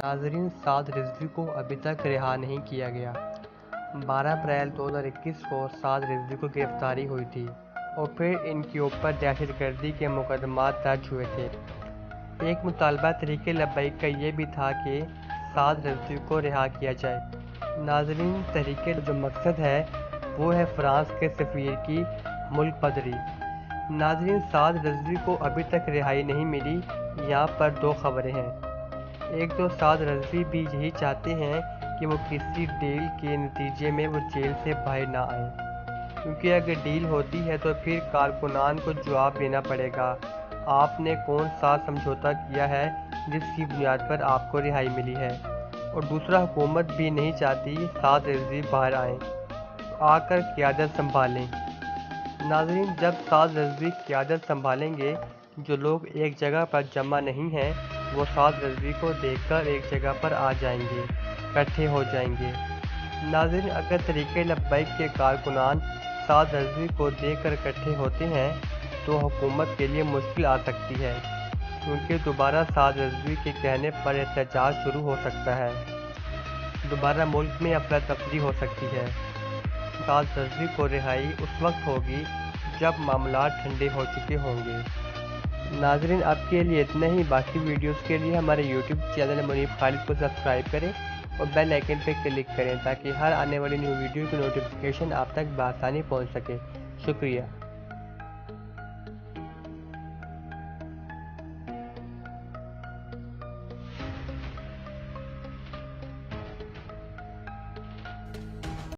ناظرین، سعد رضوی کو ابھی تک رہا نہیں کیا گیا۔ 12 اپریل 2021 کو سعد رضوی کو گرفتاری ہوئی تھی اور پھر ان کے اوپر دہشت گردی کے مقدمات درج ہوئے تھے۔ ایک مطالبہ تحریک لبیک کا یہ بھی تھا کہ سعد رضوی کو رہا کیا جائے۔ ناظرین، تحریک جو مقصد ہے وہ ہے فرانس کے سفیر کی ملک بدری۔ ناظرین، سعد رضوی کو ابھی تک رہائی نہیں ملی۔ یہاں پر دو خبریں ہیں۔ ایک تو سعد رضوی بھی یہی چاہتے ہیں کہ وہ کسی ڈیل کے نتیجے میں وہ جیل سے باہر نہ آئیں، کیونکہ اگر ڈیل ہوتی ہے تو پھر کارکنان کو جواب دینا پڑے گا آپ نے کون سا سمجھوتا کیا ہے جس کی بنیاد پر آپ کو رہائی ملی ہے۔ اور دوسرا، حکومت بھی نہیں چاہتی سعد رضوی باہر آئیں، آ کر قیادت سنبھالیں۔ ناظرین، جب سعد رضوی قیادت سنبھالیں گے، جو لوگ ایک جگہ پر جمع نہیں ہیں وہ سعد رضوی کو دیکھ کر ایک جگہ پر آ جائیں گے، اکٹھے ہو جائیں گے۔ ناظرین، اگر تحریک لبیک کے کارکنان سعد رضوی کو دیکھ کر اکٹھے ہوتے ہیں تو حکومت کے لیے مشکل آ سکتی ہے، کیونکہ دوبارہ سعد رضوی کے کہنے پر احتجاج شروع ہو سکتا ہے، دوبارہ ملک میں افراتفری ہو سکتی ہے۔ سعد رضوی کو رہائی اس وقت ہوگی جب معاملات ٹھنڈے ہو چکے ہوں گے۔ ناظرین، اب کے لیے اتنا ہی۔ باقی ویڈیوز کے لیے ہمارے یوٹیوب چینل منیب خالد کو سبسکرائب کریں اور بیل آئیکن پہ کلک کریں تاکہ ہر آنے والی نیو ویڈیو کی نوٹیفیکیشن آپ تک بآسانی پہنچ سکے۔ شکریہ۔